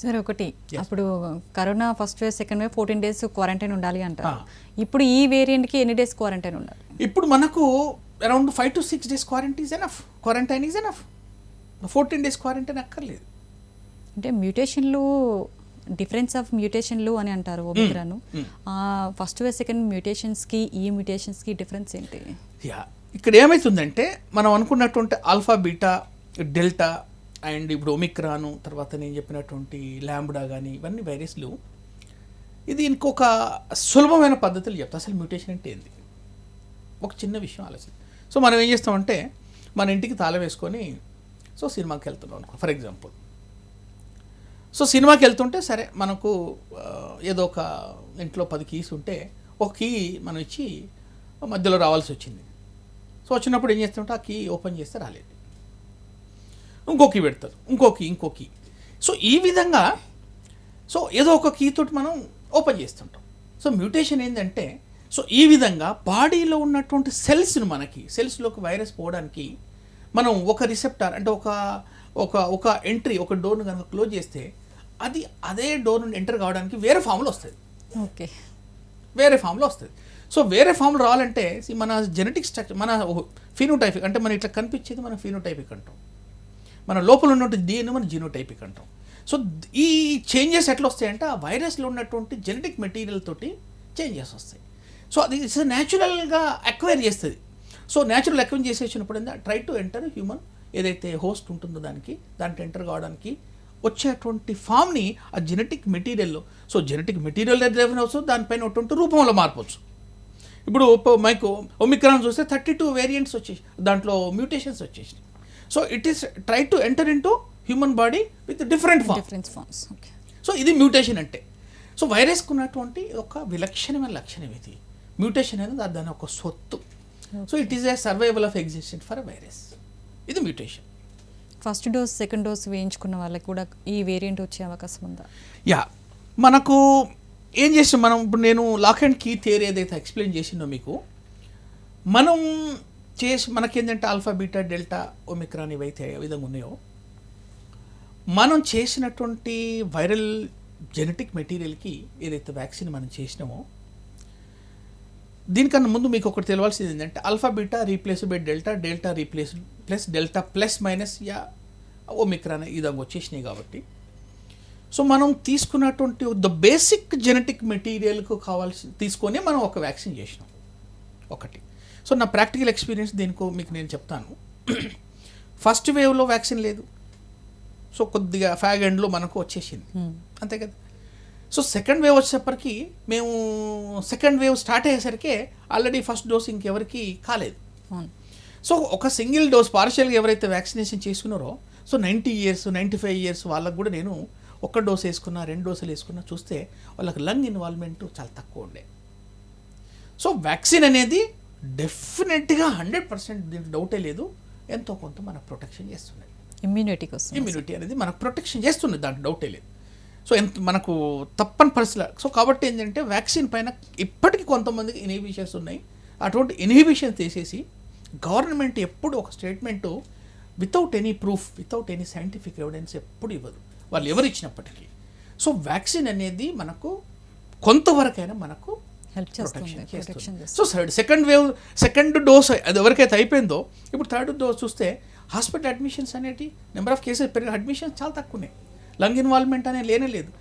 సరే ఒకటి అప్పుడు corona first wave second wave 14 days quarantine ఉండాలి అంటారు. ఇప్పుడు ఈ వేరియంట్కి ఎన్ని డేస్ క్వారంటైన్ ఉండాలి? ఇప్పుడు మనకు around 5 to 6 days quarantine is enough. 14 days quarantine అక్కర్లేదు. అంటే మ్యూటేషన్లు డిఫరెన్స్ ఆఫ్ మ్యూటేషన్లు అని అంటారు ఒమిక్రాన్. ఫస్ట్ వేవ్ సెకండ్ మ్యూటేషన్స్కి ఈ మ్యూటేషన్స్కి డిఫరెన్స్ ఏంటి? ఇక్కడ ఏమవుతుందంటే మనం అనుకున్నటువంటి ఆల్ఫా బీటా డెల్టా అండ్ ఇప్పుడు ఒమిక్రాను తర్వాత నేను చెప్పినటువంటి ల్యాంబ్డా కానీ ఇవన్నీ వైరస్లు, ఇది ఇంకొక సులభమైన పద్ధతులు చెప్తా. అసలు మ్యూటేషన్ అంటే ఏంది, ఒక చిన్న విషయం ఆలోచన. సో మనం ఏం చేస్తామంటే మన ఇంటికి తాళం వేసుకొని సినిమాకి వెళ్తున్నాం అనుకో ఫర్ ఎగ్జాంపుల్. సినిమాకి వెళ్తుంటే సరే మనకు ఏదో ఒక ఇంట్లో 10 keys ఉంటే ఒక కీ మనం ఇచ్చి మధ్యలో రావాల్సి వచ్చింది. వచ్చినప్పుడు ఏం చేస్తుంటే ఆ కీ ఓపెన్ చేస్తే రాలేదు, ఇంకో కీ పెడతారు, ఇంకో కీ. ఈ విధంగా ఏదో ఒక కీ తోటి మనం ఓపెన్ చేస్తుంటాం. మ్యూటేషన్ ఏంటంటే ఈ విధంగా బాడీలో ఉన్నటువంటి సెల్స్లోకి వైరస్ పోవడానికి మనం ఒక రిసెప్టార్ అంటే ఒక ఎంట్రీ, ఒక డోర్ను కనుక క్లోజ్ చేస్తే అది అదే డోర్ నుండి ఎంటర్ కావడానికి వేరే ఫామ్లో వస్తుంది. ఓకే, వేరే ఫామ్లో వస్తుంది. వేరే ఫామ్లో రావాలంటే మన జెనెటిక్ స్ట్రక్చర్, మన ఫినోటైపిక్ అంటే మన ఇట్లా కనిపించేది మన ఫినోటైపిక్ అంటాం, మన లోపల ఉన్నటువంటి DNA మన జీనోటైపిక్ అంటాం. ఈ చేంజెస్ ఎట్లా వస్తాయంటే ఆ వైరస్లో ఉన్నటువంటి జెనెటిక్ మెటీరియల్ తోటి చేంజెస్ వస్తాయి. అది న్యాచురల్గా అక్వైర్ చేస్తుంది. న్యాచురల్ అక్వైర్ చేసేసినప్పుడు ట్రై టు ఎంటర్ హ్యూమన్ ఏదైతే హోస్ట్ ఉంటుందో దాంట్లో ఎంటర్ కావడానికి వచ్చేటువంటి ఫామ్ని ఆ జెనెటిక్ మెటీరియల్లో జెనెటిక్ మెటీరియల్ డ్రైవెన్ అవచ్చు, దానిపైన ఉన్నటువంటి రూపంలో మార్పవచ్చు. ఇప్పుడు మైకు ఒమిక్రాన్ చూస్తే 32 వేరియంట్స్ వచ్చేసి దాంట్లో మ్యూటేషన్స్ వచ్చేసినాయి. It is try to enter in to human body with different forms. ఇది మ్యూటేషన్ అంటే. వైరస్కు ఉన్నటువంటి ఒక విలక్షణమైన లక్షణం ఇది. మ్యూటేషన్ అనేది దాని ఒక సొత్తు. It is a survival of existent for a virus. ఇది mutation. First dose second dose వేయించుకున్న వాళ్ళకి కూడా ఈ వేరియంట్ వచ్చే అవకాశం ఉందా? మనకు ఏం చేసాం మనం ఇప్పుడు నేను లాక్ అండ్ కీ థియరీ ఏదైతే ఎక్స్ప్లెయిన్ చేసిందో మీకు, మనం మనకేంటంటే ఆల్ఫా బీటా డెల్టా ఒమిక్రాన్ ఇవైతే ఏ విధంగా ఉన్నాయో మనం చేసినటువంటి వైరల్ జెనెటిక్ మెటీరియల్కి ఏదైతే వ్యాక్సిన్ మనం చేసినామో దీనికన్నా ముందు మీకు ఒకటి తెలియాల్సింది ఏంటంటే alpha beta replace by delta, delta replace plus delta plus minus Omicron ఈ విధంగా వచ్చేసినాయి. కాబట్టి మనం తీసుకున్నటువంటి ద బేసిక్ జెనెటిక్ మెటీరియల్కు తీసుకొని మనం ఒక వ్యాక్సిన్ చేసినాం ఒకటి. నా ప్రాక్టికల్ ఎక్స్పీరియన్స్ దీనికో మీకు నేను చెప్తాను. ఫస్ట్ వేవ్లో వ్యాక్సిన్ లేదు, కొద్దిగా ఫ్యాగ్ ఎండ్లో మనకు వచ్చేసింది అంతే కదా. సెకండ్ వేవ్ వచ్చేసరికి మేము సెకండ్ వేవ్ స్టార్ట్ అయ్యేసరికి ఆల్రెడీ ఫస్ట్ డోస్ ఇంకెవరికి కాలేదు. ఒక సింగిల్ డోస్ పార్షియల్గా ఎవరైతే వ్యాక్సినేషన్ చేసుకున్నారో 90 years 95 years వాళ్ళకు కూడా నేను ఒక డోస్ వేసుకున్నా 2 డోసులు వేసుకున్నా చూస్తే వాళ్ళకి లంగ్ ఇన్వాల్వ్మెంట్ చాలా తక్కువ ఉండే. వ్యాక్సిన్ అనేది డెఫినెట్గా 100% దీనికి డౌటే లేదు, ఎంతో కొంత మనకు ప్రొటెక్షన్ చేస్తున్నది. ఇమ్యూనిటీ అనేది మనకు ప్రొటెక్షన్ చేస్తున్నది, దాంట్లో డౌటే లేదు. ఎంత మనకు తప్పని పరిస్థితులు. కాబట్టి ఏంటంటే వ్యాక్సిన్ పైన ఇప్పటికీ కొంతమందికి ఇన్హిబిషన్స్ ఉన్నాయి. అటువంటి ఇన్హిబిషన్స్ తీసేసి గవర్నమెంట్ ఎప్పుడు ఒక statement without any proof, without any scientific evidence ఎప్పుడు ఇవ్వదు, వాళ్ళు ఎవరు ఇచ్చినప్పటికీ. వ్యాక్సిన్ అనేది మనకు కొంతవరకైనా మనకు ప్రొటెక్షన్ చేస్తుంది. సెకండ్ డోస్ అది ఎవరికైతే అయిపోయిందో ఇప్పుడు థర్డ్ డోస్ చూస్తే హాస్పిటల్ అడ్మిషన్స్ అనేటి నెంబర్ ఆఫ్ కేసెస్ పెరిగిన, అడ్మిషన్స్ చాలా తక్కువ ఉన్నాయి, లంగ్ ఇన్వాల్వ్మెంట్ అనేది లేనే లేదు.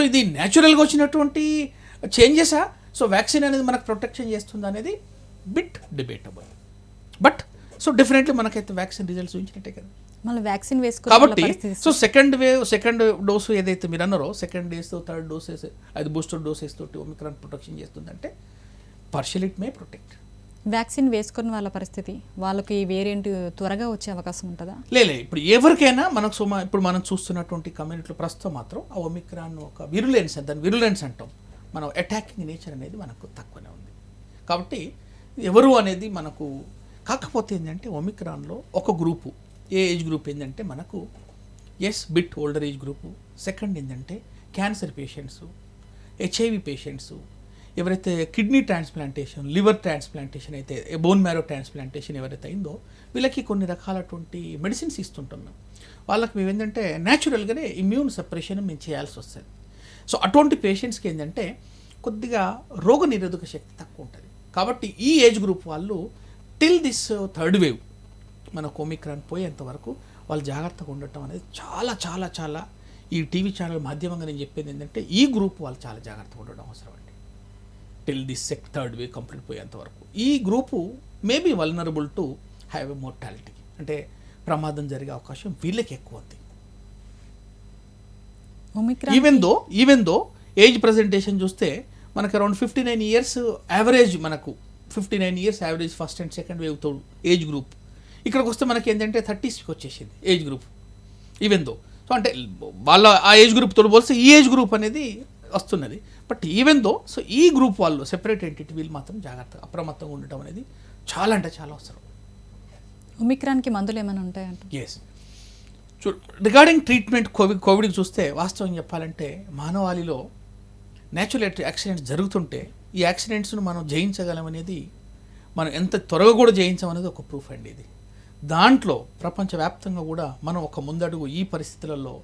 ఇది న్యాచురల్గా వచ్చినటువంటి చేంజెసా వ్యాక్సిన్ అనేది మనకు ప్రొటెక్షన్ చేస్తుంది అనేది బిట్ డిబేటబుల్. బట్ డెఫినెట్లీ మనకైతే వ్యాక్సిన్ రిజల్ట్స్ చూపించినట్టే కదా. కాబట్టి సెకండ్ డోస్ ఏదైతే మీరు అన్నారో సెకండ్ డోస్ థర్డ్ డోసెస్ అది బూస్టర్ డోసెస్ తోటి ఒమిక్రాన్ ప్రొటెక్షన్ చేస్తుందంటే partial it may protect. Vaccine వేసుకున్న వాళ్ళ పరిస్థితి, వాళ్ళకి ఈ వేరియంట్ త్వరగా వచ్చే అవకాశం ఉంటుందా? లేదు, ఇప్పుడు ఎవరికైనా మనకు ఇప్పుడు మనం చూస్తున్నటువంటి కమ్యూనిటీలో ప్రస్తుతం మాత్రం ఆ ఒమిక్రాన్ ఒక విరులెన్స్ అంటాం, మనం అటాకింగ్ నేచర్ అనేది మనకు తక్కువనే ఉంది. కాబట్టి ఎవరు అనేది మనకు, కాకపోతే ఏంటంటే ఒమిక్రాన్లో ఒక గ్రూపు, ఏ ఏజ్ గ్రూప్ ఏంటంటే మనకు bit older age group, second ఏంటంటే క్యాన్సర్ పేషెంట్స్, HIV పేషెంట్స్, ఎవరైతే కిడ్నీ ట్రాన్స్ప్లాంటేషన్, లివర్ ట్రాన్స్ప్లాంటేషన్ అయితే, బోన్ మ్యారో ట్రాన్స్ప్లాంటేషన్ ఎవరైతే అయిందో వీళ్ళకి కొన్ని రకాలటువంటి మెడిసిన్స్ ఇస్తుంటాం మేము. వాళ్ళకి మేము ఏంటంటే న్యాచురల్గానే ఇమ్యూన్ సప్రెషన్ మేము చేయాల్సి వస్తుంది. సో అటువంటి పేషెంట్స్కి ఏంటంటే కొద్దిగా రోగ నిరోధక శక్తి తక్కువ ఉంటుంది. కాబట్టి ఈ ఏజ్ గ్రూప్ వాళ్ళు టిల్ దిస్ థర్డ్ వేవ్ మన ఒమిక్రాన్ పోయేంత వరకు వాళ్ళు జాగ్రత్తగా ఉండటం అనేది చాలా చాలా చాలా ఈ టీవీ ఛానల్ మాధ్యమంగా నేను చెప్పేది ఏంటంటే ఈ గ్రూప్ వాళ్ళు చాలా జాగ్రత్తగా ఉండడం అవసరం అండి. Till this third wave complete పోయేంత వరకు ఈ group maybe vulnerable to have a mortality, అంటే ప్రమాదం జరిగే అవకాశం వీళ్ళకి ఎక్కువ ఉంది. ఈవెన్ దో ఏజ్ ప్రజెంటేషన్ చూస్తే మనకు అరౌండ్ 59 ఇయర్స్ యావరేజ్, మనకు 59 years average first and second wave తో ఏజ్ గ్రూప్. ఇక్కడికి వస్తే మనకి ఏంటంటే 30స్కి వచ్చేసింది age group. Even though so అంటే వాళ్ళ ఆ ఏజ్ గ్రూప్ తోడు పోలిస్తే ఈ ఏజ్ గ్రూప్ అనేది వస్తున్నది. బట్ ఈవెన్ దో సో ఈ గ్రూప్ వాళ్ళు సెపరేట్ ఎంటిటీ వీళ్ళు మాత్రం జాగ్రత్తగా అప్రమత్తంగా ఉండటం అనేది చాలా అంటే చాలా అవసరం. ఒమిక్రాన్కి మందులు ఏమైనా ఉంటాయంట? ఎస్, రిగార్డింగ్ ట్రీట్మెంట్ కోవిడ్కి చూస్తే వాస్తవం చెప్పాలంటే మానవాళిలో న్యాచురల్ యాక్సిడెంట్స్ జరుగుతుంటే ఈ యాక్సిడెంట్స్ను మనం జయించగలమనేది, మనం ఎంత త్వరగా కూడా జయించమనేది ఒక ప్రూఫ్ అండి ఇది. దాంట్లో ప్రపంచవ్యాప్తంగా కూడా మనం ఒక ముందడుగు ఈ పరిస్థితులలో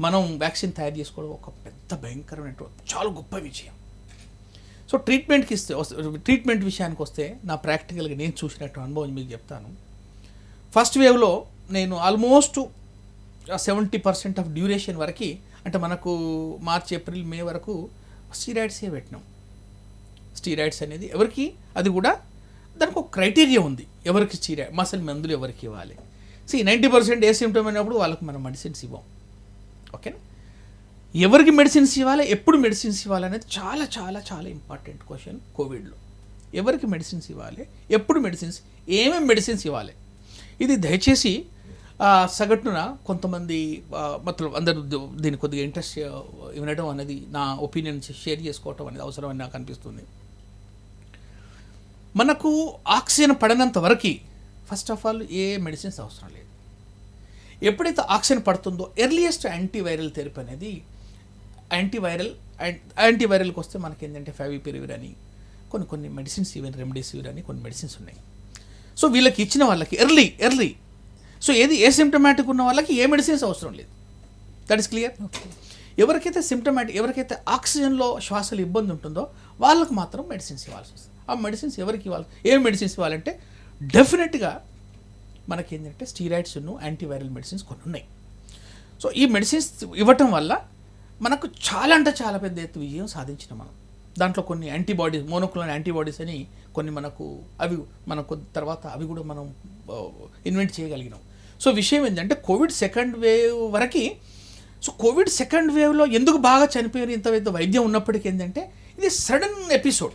మనం వ్యాక్సిన్ తయారు చేసుకోవడం ఒక పెద్ద భయంకరమైనటువంటి చాలా గొప్ప విజయం. సో ట్రీట్మెంట్ విషయానికి వస్తే నా ప్రాక్టికల్గా నేను చూసినట్టు అనుభవం మీకు చెప్తాను. ఫస్ట్ వేవ్లో నేను ఆల్మోస్ట్ 70% ఆఫ్ డ్యూరేషన్ వరకు, అంటే మనకు మార్చ్, ఏప్రిల్, మే వరకు స్టీరాయిడ్సే పెట్టినాం. స్టీరాయిడ్స్ అనేది ఎవరికి, అది కూడా దానికి ఒక క్రైటీరియా ఉంది, ఎవరికి స్టీరాయిడ్ మసల్ మందులు ఎవరికి ఇవ్వాలి. 90% ఏ సిమ్టమ్ అయినప్పుడు వాళ్ళకి మనం మెడిసిన్స్ ఇవ్వం. ఓకేనా? ఎవరికి మెడిసిన్స్ ఇవ్వాలి, ఎప్పుడు మెడిసిన్స్ ఇవ్వాలి అనేది చాలా చాలా చాలా ఇంపార్టెంట్ క్వశ్చన్ కోవిడ్లో. ఎవరికి మెడిసిన్స్ ఇవ్వాలి, ఎప్పుడు మెడిసిన్స్, ఏమేమి మెడిసిన్స్ ఇవ్వాలి, ఇది దయచేసి సగటున కొంతమంది మొత్తం అందరూ దీని కొద్దిగా ఇంట్రెస్ట్ వినడం అనేది, నా ఒపీనియన్ షేర్ చేసుకోవటం అనేది అవసరమని నాకు అనిపిస్తుంది. మనకు ఆక్సిజన్ పడనంత వరకు first of all A medicines అవసరం లేదు. ఎప్పుడైతే ఆక్సిజన్ పడుతుందో ఎర్లియస్ట్ యాంటీవైరల్ థెరపీ అనేది యాంటీవైరల్కి వస్తే మనకి ఏంటంటే ఫెవిపిరివిర్ అని కొన్ని మెడిసిన్స్, ఈవెన్ రెమ్డెసివిర్ అని కొన్ని మెడిసిన్స్ ఉన్నాయి. సో వీళ్ళకి ఇచ్చిన వాళ్ళకి ఎర్లీ సో ఏ సిమ్టమాటిక్ ఉన్న వాళ్ళకి ఏ మెడిసిన్స్ అవసరం లేదు. That is clear. ఎవరికైతే ఎవరికైతే ఆక్సిజన్లో శ్వాసలు ఇబ్బంది ఉంటుందో వాళ్ళకి మాత్రం మెడిసిన్స్ ఇవ్వాల్సి వస్తుంది. ఆ మెడిసిన్స్ ఎవరికి ఇవ్వాలి, ఏ మెడిసిన్స్ ఇవ్వాలంటే డెఫినెట్గా మనకి ఏంటంటే స్టీరాయిడ్స్ను యాంటీవైరల్ మెడిసిన్స్ కొన్ని ఉన్నాయి. సో ఈ మెడిసిన్స్ ఇవ్వటం వల్ల మనకు చాలా అంటే చాలా పెద్ద ఎత్తు విజయం సాధించిన మనం. దాంట్లో కొన్ని యాంటీబాడీస్, మోనోక్లోనల్ యాంటీబాడీస్ అని కొన్ని మనకు తర్వాత అవి కూడా మనం ఇన్వెంట్ చేయగలిగినాం. సో విషయం ఏంటంటే కోవిడ్ సెకండ్ వేవ్ వరకు, సో కోవిడ్ సెకండ్ వేవ్లో ఎందుకు బాగా చనిపోయారు ఇంత పెద్ద వైద్యం ఉన్నప్పటికీ ఏంటంటే ఇది సడన్ ఎపిసోడ్.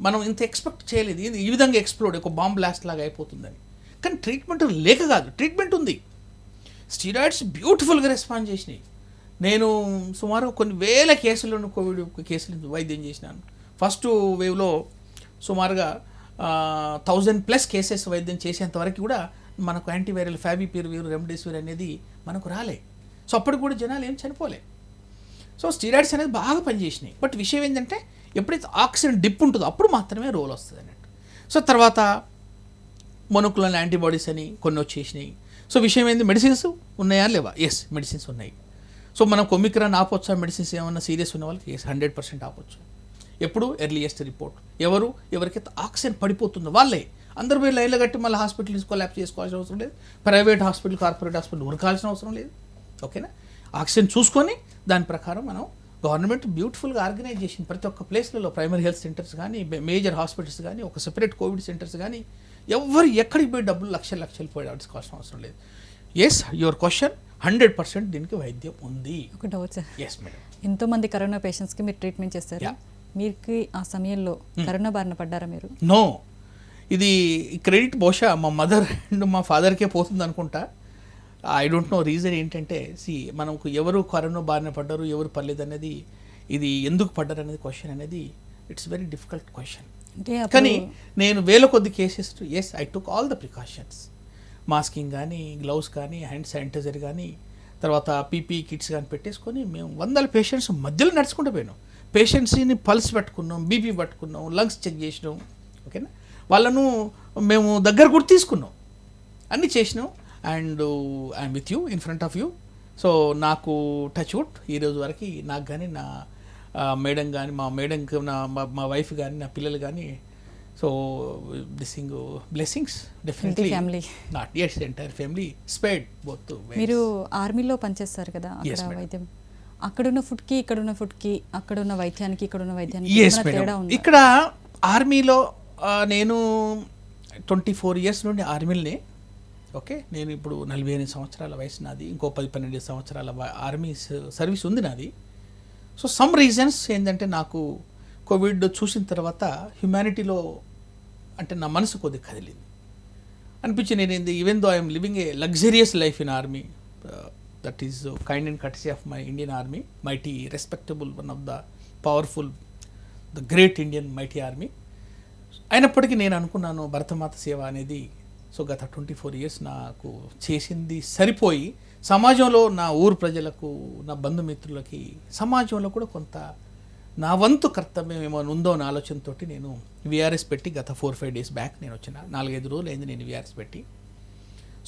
మనం ఇంత ఎక్స్పెక్ట్ చేయలేదు, ఇది ఈ విధంగా ఎక్స్ప్లోడ్, ఒక బాంబ్ బ్లాస్ట్ లాగా అయిపోతుందని. కానీ ట్రీట్మెంట్ లేక కాదు, ట్రీట్మెంట్ ఉంది. స్టీరాయిడ్స్ బ్యూటిఫుల్గా రెస్పాండ్ చేసినాయి. నేను సుమారు కొన్ని వేల కేసులను, కోవిడ్ కేసులు వైద్యం చేసినాను. ఫస్ట్ వేవ్లో సుమారుగా 1000+ కేసెస్ వైద్యం చేసేంత వరకు కూడా మనకు యాంటీవైరల్ ఫెవిపిరివిర్, రెమ్డెసివిర్ అనేది మనకు రాలే. సో అప్పటికి కూడా జనాలు ఏం చనిపోలే. సో స్టీరాయిడ్స్ అనేది బాగా పనిచేసినాయి. బట్ విషయం ఏంటంటే ఎప్పుడైతే ఆక్సిజన్ డిప్ ఉంటుందో అప్పుడు మాత్రమే రోల్ వస్తుంది అన్నట్టు. సో తర్వాత మోనోక్లోనల్ యాంటీబాడీస్ అని కొన్ని వచ్చేసినాయి. సో విషయం ఏంది, మెడిసిన్స్ ఉన్నాయా లేవా? ఎస్, మెడిసిన్స్ ఉన్నాయి. సో మనం ఒమిక్రాన్ ఆపొచ్చా, మెడిసిన్స్ ఏమన్నా సీరియస్ ఉన్న వాళ్ళకి? ఎస్, 100% ఆపొచ్చు. ఎప్పుడు? Earliest report. ఎవరికైతే ఆక్సిజన్ పడిపోతుందో వాళ్ళే. అందరూ మీరు లైన్లో కట్టి మళ్ళీ హాస్పిటల్స్ కొలాప్స్ చేసుకోవాల్సిన అవసరం లేదు. ప్రైవేట్ హాస్పిటల్, కార్పొరేట్ హాస్పిటల్ ఉరకాల్సిన అవసరం లేదు. ఓకేనా? ఆక్సిజన్ చూసుకొని దాని ప్రకారం మనం గవర్నమెంట్ బ్యూటిఫుల్గా ఆర్గనైజ్ చేసింది. ప్రతి ఒక్క ప్లేస్లలో ప్రైమరీ హెల్త్ సెంటర్స్ కానీ, మేజర్ హాస్పిటల్స్ కానీ, ఒక సెపరేట్ కోవిడ్ సెంటర్స్ కానీ, ఎక్కడికి పోయి డబ్బులు లక్షలు పోయి అడుచుకోవాల్సిన అవసరం లేదు. ఎస్, యువర్ క్వశ్చన్ 100% దీనికి వైద్యం ఉంది. ఒక డౌట్ సార్. Yes madam. ఎంతోమంది కరోనా పేషెంట్స్కి మీరు ట్రీట్మెంట్ చేస్తారు. మీకు ఆ సమయంలో కరోనా బారిన పడ్డారా మీరు? నో, ఇది క్రెడిట్ బహుశా మా మదర్ అండ్ మా ఫాదర్కే పోతుంది అనుకుంటా. ఐ డోంట్ నో రీజన్ ఏంటంటే, మనకు ఎవరు కరోనా బారిన పడ్డారు, ఎవరు పర్లేదు అనేది, ఇది ఎందుకు పడ్డారు అనేది క్వశ్చన్ అనేది ఇట్స్ వెరీ డిఫికల్ట్ క్వశ్చన్. కానీ నేను వేల కొద్ది cases, yes I took all the precautions. Masking కానీ, గ్లౌస్ కానీ, హ్యాండ్ శానిటైజర్ కానీ, తర్వాత పీపీ కిట్స్ కానీ పెట్టేసుకొని మేము 100 పేషెంట్స్ మధ్యలో నడుచుకుంటూ పోయినాం. పేషెంట్స్ని పల్స్ పట్టుకున్నాం, బీపీ పట్టుకున్నాం, లంగ్స్ చెక్ చేసినాం. ఓకేనా, వాళ్ళను మేము దగ్గర కూడా తీసుకున్నాం, అన్నీ చేసినాం. And I'm with you, in front of you. So నాకు టచ్ వుడ్ ఈరోజు వరకు నాకు కానీ, నా మేడం కానీ, మా మేడంకి మా వైఫ్ కానీ, నా పిల్లలు కానీ, so this thing blessings definitely family not as entire family spared both. మీరు ఆర్మీలో పనిచేస్తారు కదా, Yes, అక్కడ madam. వైద్యం, అక్కడున్న ఫుడ్కి ఇక్కడున్న ఫుడ్కి, అక్కడున్న వైద్యానికి ఇక్కడున్న వైద్యానికి ఎస్ ఏమైనా తేడా మేడం. ఉందా? ఇక్కడ ఆర్మీలో నేను 24 ఇయర్స్ నుండి ఆర్మీలోనే. ఓకే, నేను ఇప్పుడు 48 సంవత్సరాల వయసు నాది, ఇంకో 10-12 సంవత్సరాల ఆర్మీ సర్వీస్ ఉంది నాది. సో సమ్ రీజన్స్ ఏంటంటే నాకు కోవిడ్ చూసిన తర్వాత హ్యుమానిటీలో అంటే నా మనసు కొద్దిగా కదిలింది, అనిపించింది నేను even though I'm living a luxurious life in army, that is kind and courtesy of my Indian army, mighty respectable, one of the powerful, the great Indian mighty army. అయినప్పటికీ నేను అనుకున్నాను భరతమాత సేవ అనేది, సో గత 24 ఇయర్స్ నాకు చేసింది సరిపోయి సమాజంలో నా ఊరు ప్రజలకు, నా బంధుమిత్రులకి, సమాజంలో కూడా కొంత నా వంతు కర్తవ్యం ఏమైనా ఉందో అనే ఆలోచనతో నేను విఆర్ఎస్ పెట్టి గత 4-5 డేస్ బ్యాక్ నేను వచ్చిన. 4-5 రోజులు అయింది నేను విఆర్ఎస్ పెట్టి.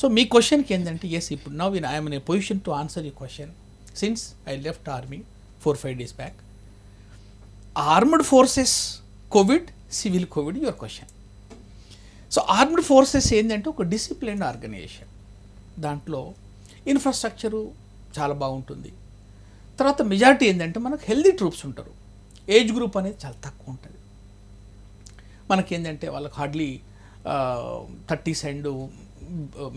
సో మీ క్వశ్చన్కి ఏంటంటే, ఎస్ ఇప్పుడు now I'm in a position to answer you question since I left army 4-5 days back. Armed forces Covid, civil Covid, your question. So armed forces ఏంటంటే ఒక డిసిప్లిన్డ్ ఆర్గనైజేషన్, దాంట్లో ఇన్ఫ్రాస్ట్రక్చరు చాలా బాగుంటుంది. తర్వాత మెజారిటీ ఏంటంటే మనకు హెల్దీ ట్రూప్స్ ఉంటారు, age group అనేది చాలా తక్కువ ఉంటుంది. మనకేంటంటే వాళ్ళకి hardly 30s and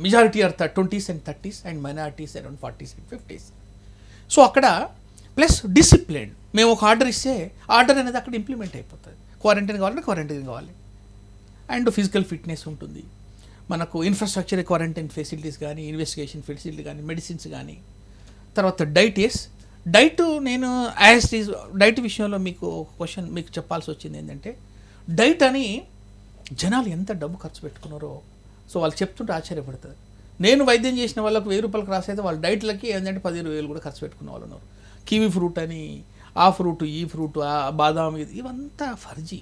majority are 20s and 30s and minorities around 40s and 50s. So అక్కడ ప్లస్ డిసిప్లిన్, మేము ఒక ఆర్డర్ ఇస్తే ఆర్డర్ అనేది అక్కడ ఇంప్లిమెంట్ అయిపోతుంది. క్వారంటైన్ కావాలంటే క్వారంటైన్ కావాలి, అండ్ ఫిజికల్ ఫిట్నెస్ ఉంటుంది. మనకు ఇన్ఫ్రాస్ట్రక్చర్, క్వారంటైన్ ఫెసిలిటీస్ కానీ, ఇన్వెస్టిగేషన్ ఫెసిలిటీ కానీ, మెడిసిన్స్ కానీ. తర్వాత డైట్, డైట్ నేను డైట్ విషయంలో మీకు ఒక క్వశ్చన్ మీకు చెప్పాల్సి వచ్చింది ఏంటంటే, డైట్ అని జనాలు ఎంత డబ్బు ఖర్చు పెట్టుకున్నారో సో వాళ్ళు చెప్తుంటే ఆశ్చర్యపడుతుంది. నేను వైద్యం చేసిన వాళ్ళకు 1000 రూపాయలకు రాసైతే వాళ్ళ డైట్లకి ఏంటంటే 15,000 కూడా ఖర్చు పెట్టుకున్న వాళ్ళు ఉన్నారు. కివీ ఫ్రూట్ అని, ఆ ఫ్రూట్, ఈ ఫ్రూట్, ఆ బాదాం, ఇవంతా ఫర్జీ.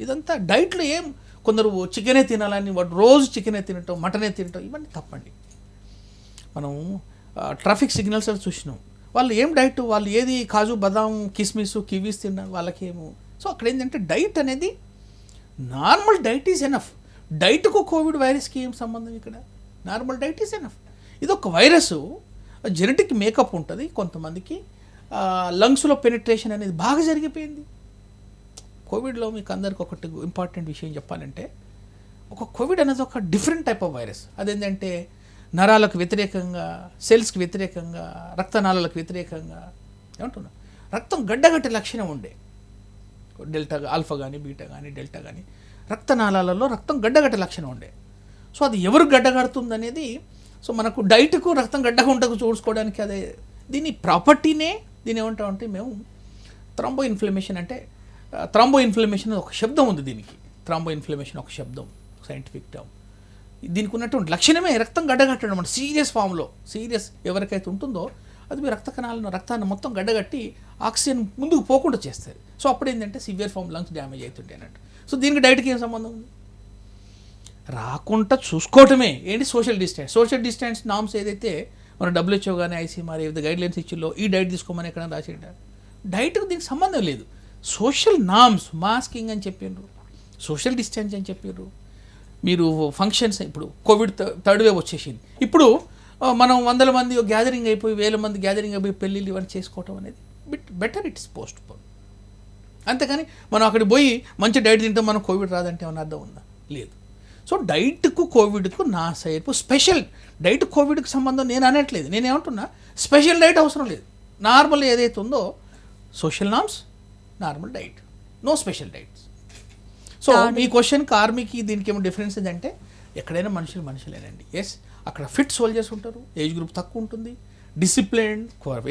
ఇదంతా డైట్లో ఏం, కొందరు చికెనే తినాలని వాడు రోజు చికెనే తినటం, మటనే తినటం, ఇవన్నీ తప్పండి. మనం ట్రాఫిక్ సిగ్నల్స్ చూసినాం, వాళ్ళు ఏం డైట్, వాళ్ళు ఏది కాజు, బదాం, కిస్మిస్, కివీస్ తిన్నా వాళ్ళకేమో. సో అక్కడ ఏంటంటే డైట్ అనేది నార్మల్ డైట్ ఈజ్ ఎనఫ్. డైట్కు కోవిడ్ వైరస్కి ఏం సంబంధం ఇక్కడ? Normal diet is enough. ఇది ఒక వైరస్, జెనెటిక్ మేకప్ ఉంటుంది కొంతమందికి, లంగ్స్లో పెనిట్రేషన్ అనేది బాగా జరిగిపోయింది. కోవిడ్లో మీకు అందరికి ఒకటి ఇంపార్టెంట్ విషయం చెప్పాలంటే, ఒక కోవిడ్ అనేది ఒక డిఫరెంట్ టైప్ ఆఫ్ వైరస్. అదేంటంటే నరాలకు వ్యతిరేకంగా, సెల్స్కి వ్యతిరేకంగా, రక్తనాళాలకు వ్యతిరేకంగా, ఏమంటున్నా రక్తం గడ్డగట్టే లక్షణం ఉండే. డెల్టా, ఆల్ఫా కానీ, బీటా కానీ, డెల్టా కానీ, రక్తనాళాలలో రక్తం గడ్డగట్టే లక్షణం ఉండే. సో అది ఎవరు గడ్డగడుతుంది అనేది, సో మనకు డైట్కు రక్తం గడ్డగుంటకు చూసుకోవడానికి అదే దీని ప్రాపర్టీనే. దీని ఏమంటామంటే మేము థ్రాంబో ఇన్ఫ్లమేషన్ అంటే, థ్రాంబో ఇన్ఫ్లమేషన్ ఒక శబ్దం ఉంది దీనికి. థ్రాంబో ఇన్ఫ్లమేషన్ ఒక శబ్దం, సైంటిఫిక్ టర్మ్. దీనికి ఉన్నటువంటి లక్షణమే రక్తం గడ్డగట్టడం అంటే సీరియస్ ఫామ్లో, సీరియస్ ఎవరికైతే ఉంటుందో అది మీ రక్త కణాలను, రక్తాన్ని మొత్తం గడ్డగట్టి ఆక్సిజన్ ముందుకు పోకుండా చేస్తుంది. సో అప్పుడు ఏంటంటే సివియర్ ఫామ్ లంగ్స్ డ్యామేజ్ అవుతుండే అన్నట్టు. సో దీనికి డైట్కి ఏం సంబంధం ఉంది? రాకుండా చూసుకోవటమే. ఏంటి? Social distance. Social distance norms ఏదైతే మన WHO కానీ, ICMR ఏదైతే గైడ్లైన్స్ ఇచ్చిల్లో ఈ డైట్ తీసుకోమని ఎక్కడ రాసిండ? డైట్కి దీనికి సంబంధం లేదు. సోషల్ నామ్స్, మాస్కింగ్ అని చెప్పిండ్రు, సోషల్ డిస్టెన్స్ అని చెప్పారు. మీరు ఫంక్షన్స్, ఇప్పుడు కోవిడ్ థర్డ్ వేవ్ వచ్చేసింది, ఇప్పుడు మనం 100 మంది గ్యాదరింగ్ అయిపోయి 1000 మంది గ్యాదరింగ్ అయిపోయి పెళ్ళిళ్ళు ఇవన్నీ చేసుకోవటం అనేది బెటర్, ఇట్స్ పోస్ట్ పోన్. అంతేకాని మనం అక్కడికి పోయి మంచి డైట్ తింటాం మనం కోవిడ్ రాదంటే ఏమన్నా అర్థం ఉందా? లేదు. సో డైట్కు కోవిడ్కు నా సైపు స్పెషల్ డైట్, కోవిడ్కి సంబంధం నేను అనట్లేదు. నేనేమంటున్నా, స్పెషల్ డైట్ అవసరం లేదు. నార్మల్ ఏదైతే ఉందో social norms, normal diet, no special diets. So మీ క్వశ్చన్కి ఆర్మీకి దీనికి ఏమో డిఫరెన్స్ ఏంటంటే, ఎక్కడైనా మనుషులేనండి. ఎస్, అక్కడ ఫిట్ సోల్జర్స్ ఉంటారు, ఏజ్ గ్రూప్ తక్కువ ఉంటుంది, డిసిప్లిన్,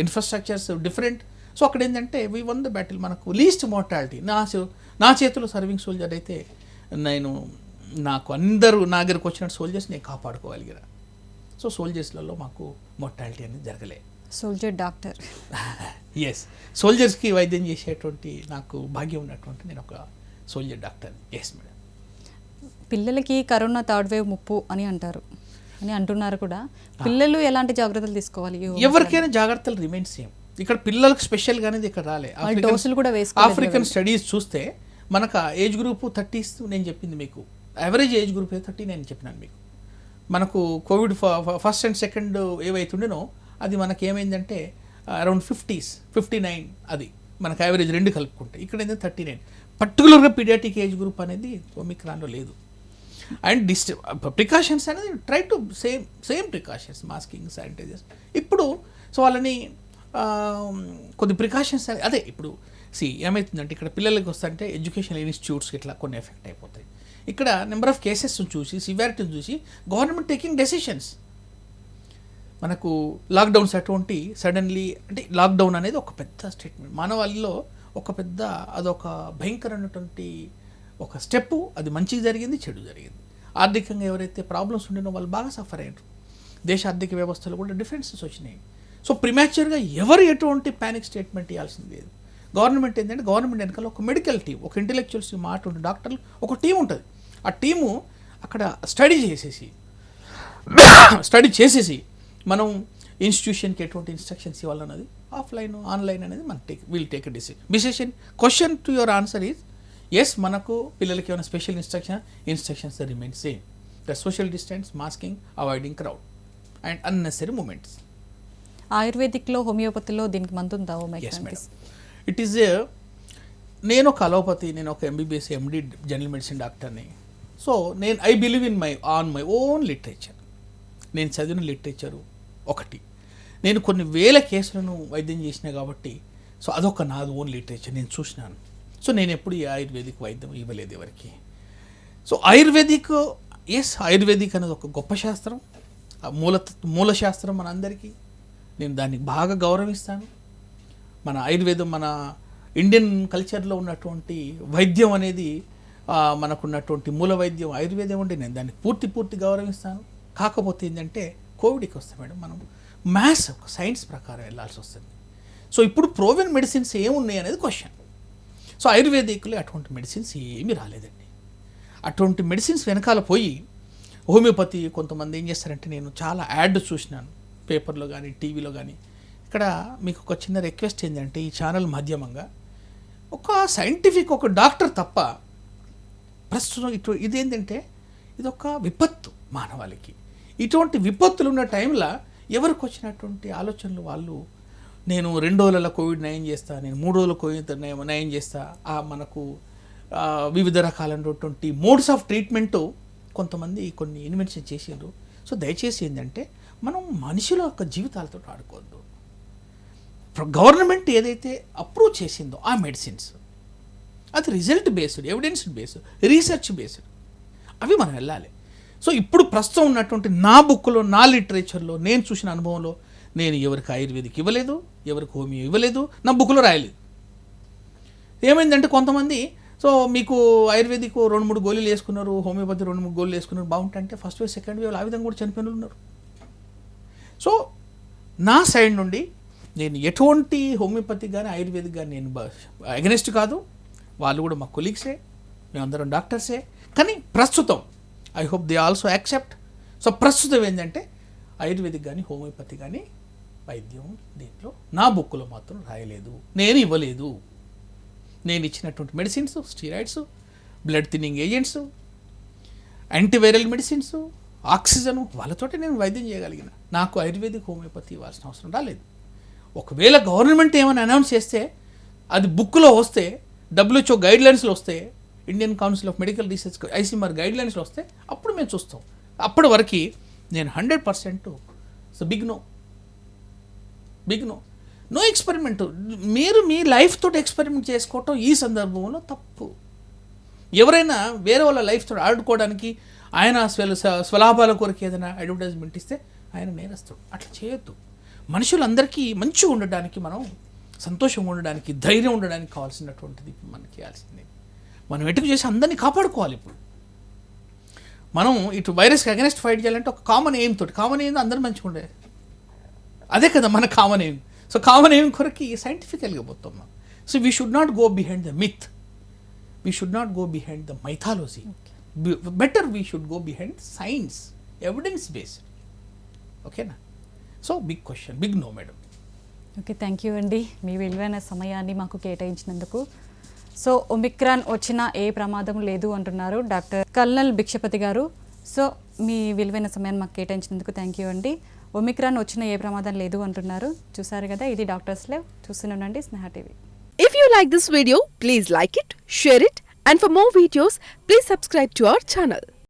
ఇన్ఫ్రాస్ట్రక్చర్స్ డిఫరెంట్. సో అక్కడ ఏంటంటే వి వన్ ద బ్యాటిల్, మనకు లీస్ట్ మోర్టాలిటీ. నా చేతిలో సర్వింగ్ సోల్జర్ అయితే నాకు అందరూ నా దగ్గరకు వచ్చిన సోల్జర్స్ నేను కాపాడుకోగలిగిరా. సో సోల్జర్స్లలో మాకు మోర్టాలిటీ అనేది జరగలే. Soldier doctor. ఎస్, సోల్జర్స్కి వైద్యం చేసేటువంటి నాకు భాగ్యం ఉన్నటువంటి నేను ఒక సోల్జర్ డాక్టర్. Yes madam. పిల్లలకి కరోనా థర్డ్ వేవ్ ముప్పు అని అంటున్నారు కూడా. పిల్లలు ఎలాంటి జాగ్రత్తలు తీసుకోవాలి? ఎవరికైనా జాగ్రత్తలు రిమైన్ సేమ్. ఇక్కడ పిల్లలకు స్పెషల్గా అనేది ఇక్కడ రాలే. డోసులు కూడా ఆఫ్రికన్ స్టడీస్ చూస్తే మనకు ఏజ్ గ్రూప్ 30s నేను చెప్పింది మీకు, యావరేజ్ ఏజ్ గ్రూప్ 30 నేను చెప్పినాను మీకు. మనకు కోవిడ్ ఫస్ట్ అండ్ సెకండ్ ఏవైతుండేనో అది మనకి ఏమైందంటే అరౌండ్ 50s 59 అది మనకు యావరేజ్ రెండు కలుపుకుంటే. ఇక్కడ ఏంటంటే 39. పర్టికులర్గా పీడియాటిక్ ఏజ్ గ్రూప్ అనేది ఒమిక్రాన్లో లేదు. అండ్ ప్రికాషన్స్ అనేది try to same precautions, masking, sanitisers. ఇప్పుడు సో వాళ్ళని కొద్ది ప్రికాషన్స్ అదే. ఇప్పుడు ఏమవుతుందంటే ఇక్కడ పిల్లలకి వస్తుంటే ఎడ్యుకేషనల్ ఇన్స్టిట్యూట్స్కి ఇట్లా కొన్ని ఎఫెక్ట్ అయిపోతాయి. ఇక్కడ నెంబర్ ఆఫ్ కేసెస్ చూసి, సివియారిటీని చూసి గవర్నమెంట్ టేకింగ్ డెసిషన్స్. మనకు లాక్డౌన్స్ అటువంటి సడన్లీ అంటే లాక్డౌన్ అనేది ఒక పెద్ద స్టేట్మెంట్ మానవాళిలో, ఒక పెద్ద అదొక భయంకరమైనటువంటి ఒక స్టెప్పు. అది మంచిగా జరిగింది, చెడు జరిగింది. ఆర్థికంగా ఎవరైతే ప్రాబ్లమ్స్ ఉండినో వాళ్ళు బాగా సఫర్ అయ్యారు. దేశ ఆర్థిక వ్యవస్థలో కూడా డిఫరెన్సెస్ వచ్చినాయి. సో ప్రిమాచ్యూర్గా ఎవరు ఎటువంటి ప్యానిక్ స్టేట్మెంట్ ఇవ్వాల్సింది లేదు. గవర్నమెంట్ ఏంటంటే గవర్నమెంట్ వెనకాల ఒక మెడికల్ టీం, ఒక ఇంటెలెక్చువల్స్ మాట ఉంటుంది, డాక్టర్లు ఒక టీం ఉంటుంది. ఆ టీము అక్కడ స్టడీ చేసేసి మనం ఇన్స్టిట్యూషన్కి ఎటువంటి ఇన్స్ట్రక్షన్స్ ఇవ్వాలన్నది ఆఫ్లైన్ ఆన్లైన్ అనేది మనం will take a decision. Question to your answer is yes. మనకు పిల్లలకి ఏమైనా special instructions remain same. The social distance, masking, avoiding crowd and unnecessary movements. ఆయుర్వేదిక్లో, హోమియోపతిలో దీనికి మందు ఉందా? ఎస్ మేడం, ఇట్ ఈస్ నేను ఒక అలోపతి, నేను ఒక ఎంబీబీఎస్ ఎండి జనరల్ మెడిసిన్ డాక్టర్ని. So I believe in my own literature. నేను చదివిన లిటరేచరు ఒకటి, నేను కొన్ని వేల కేసులను వైద్యం చేసిన కాబట్టి సో అదొక నాది ఓన్ లిటరేచర్ నేను చూసినాను. సో నేను ఎప్పుడు ఈ ఆయుర్వేదిక్ వైద్యం ఇవ్వలేదు ఎవరికి. సో ఆయుర్వేదిక్ అనేది ఒక గొప్ప శాస్త్రం, మూల శాస్త్రం మనందరికీ. నేను దాన్ని బాగా గౌరవిస్తాను. మన ఆయుర్వేదం, మన ఇండియన్ కల్చర్లో ఉన్నటువంటి వైద్యం అనేది మనకున్నటువంటి మూల వైద్యం ఆయుర్వేదం ఉంటే నేను దాన్ని పూర్తి గౌరవిస్తాను. కాకపోతే ఏంటంటే కోవిడ్కి వస్తే మేడం మనం మ్యాథ్స్ ఒక సైన్స్ ప్రకారం వెళ్ళాల్సి వస్తుంది. సో ఇప్పుడు ప్రోవెన్ మెడిసిన్స్ ఏమున్నాయి అనేది క్వశ్చన్. సో ఆయుర్వేదిక్లో అటువంటి మెడిసిన్స్ ఏమీ రాలేదండి. అటువంటి మెడిసిన్స్ వెనకాల పోయి హోమియోపతి కొంతమంది ఏం చేస్తారంటే, నేను చాలా యాడ్ చూసినాను పేపర్లో కానీ టీవీలో కానీ. ఇక్కడ మీకు ఒక చిన్న రిక్వెస్ట్ ఏంటంటే ఈ ఛానల్ మాధ్యమంగా ఒక సైంటిఫిక్ ఒక డాక్టర్ తప్ప ప్రస్తుతం ఇదేంటంటే ఇదొక విపత్తు మానవాళికి. ఇటువంటి విపత్తులు ఉన్న టైంలో ఎవరికి వచ్చినటువంటి ఆలోచనలు వాళ్ళు, నేను 2 రోజుల కోవిడ్ నయం చేస్తా, నేను 3 రోజుల కోవిడ్ నయం చేస్తా, మనకు వివిధ రకాలైనటువంటి మోడ్స్ ఆఫ్ ట్రీట్మెంటు కొంతమంది కొన్ని ఇన్వెన్షన్ చేసిండ్రు. సో దయచేసి ఏంటంటే మనం మనుషుల యొక్క జీవితాలతో ఆడుకోవద్దు. గవర్నమెంట్ ఏదైతే అప్రూవ్ చేసిందో ఆ మెడిసిన్స్ అది result based, evidence based, research based, అవి మనం వెళ్ళాలి. సో ఇప్పుడు ప్రస్తుతం ఉన్నటువంటి నా బుక్లో, నా లిటరేచర్లో, నేను చూసిన అనుభవంలో నేను ఎవరికి ఆయుర్వేదిక్ ఇవ్వలేదు, ఎవరికి హోమియో ఇవ్వలేదు, నా బుక్లో రాయలేదు. ఏమైందంటే కొంతమంది సో మీకు ఆయుర్వేదిక్ 2-3 గోళీలు వేసుకున్నారు, హోమియోపతి 2-3 గోళీలు వేసుకున్నారు, బాగుంటుంటే ఫస్ట్ వేవ్ సెకండ్ వేవ్ ఆ విధంగా కూడా చనిపోయిన ఉన్నారు. సో నా సైడ్ నుండి నేను ఎటువంటి హోమియోపతిక్ కానీ ఆయుర్వేదిక్ కానీ నేను అగెనిస్ట్ కాదు. వాళ్ళు కూడా మా కొలీగ్సే, మేమందరం డాక్టర్సే. కానీ ప్రస్తుతం I hope they also accept. So ప్రస్తుతం ఏంటంటే ఆయుర్వేదిక్ కానీ హోమియోపతి కానీ వైద్యం దీంట్లో నా బుక్లో మాత్రం రాయలేదు, నేను ఇవ్వలేదు. నేను ఇచ్చినటువంటి medicines, steroids, blood thinning agents, antiviral medicines, oxygen, వాళ్ళతోటి నేను వైద్యం చేయగలిగిన. నాకు ఆయుర్వేదిక్ హోమియోపతి ఇవ్వాల్సిన అవసరం రాలేదు. ఒకవేళ గవర్నమెంట్ ఏమైనా అనౌన్స్ చేస్తే, అది బుక్లో వస్తే, WHO గైడ్లైన్స్లో వస్తే, Indian council of medical research ICMR గైడ్లైన్స్లో వస్తే అప్పుడు మేము చూస్తాం. అప్పటి వరకు నేను 100% బిగ్ నో ఎక్స్పెరిమెంట్. మీరు మీ లైఫ్ తోటి ఎక్స్పెరిమెంట్ చేసుకోవటం ఈ సందర్భంలో తప్పు. ఎవరైనా వేరే వాళ్ళ లైఫ్ తోటి ఆడుకోవడానికి ఆయన స్వలాభాల కొరకు ఏదైనా అడ్వర్టైజ్మెంట్ ఇస్తే ఆయన నేరస్తాడు. అట్లా చేయొద్దు. మనుషులందరికీ మంచిగా ఉండడానికి, మనం సంతోషంగా ఉండడానికి, ధైర్యం ఉండడానికి కావాల్సినటువంటిది మనకి చేయాల్సింది. మనం ఎటుకు చేసి అందరినీ కాపాడుకోవాలి. ఇప్పుడు మనం ఇటు వైరస్కి అగెనెస్ట్ ఫైట్ చేయాలంటే ఒక కామన్ ఎయిమ్ తోటి, కామన్ ఎయిమ్ అందరూ మంచిగా ఉండే. అదే కదా మన common aim. So common aim కొరకు సైంటిఫికల్గా పోతున్నాం. So we should not go behind the myth, we should not go behind the mythology, better we should go behind science, evidence based. ఓకేనా? So big question, big no madam. Okay, thank you అండి మీ విలువైన సమయాన్ని మాకు కేటాయించినందుకు. So Omicron వచ్చినా ఏ ప్రమాదం లేదు అంటున్నారు డాక్టర్ కల్నల్ భిక్షపతి గారు. సో మీ విలువైన సమయాన్ని మాకు కేటాయించినందుకు థ్యాంక్ యూ అండి. ఒమిక్రాన్ వచ్చినా ఏ ప్రమాదం లేదు అంటున్నారు. చూసారు కదా, ఇది డాక్టర్స్ లైవ్. చూస్తూనే ఉండండి స్నేహ TV. If you like this video, please like it, share it, and for more videos, please subscribe to our channel.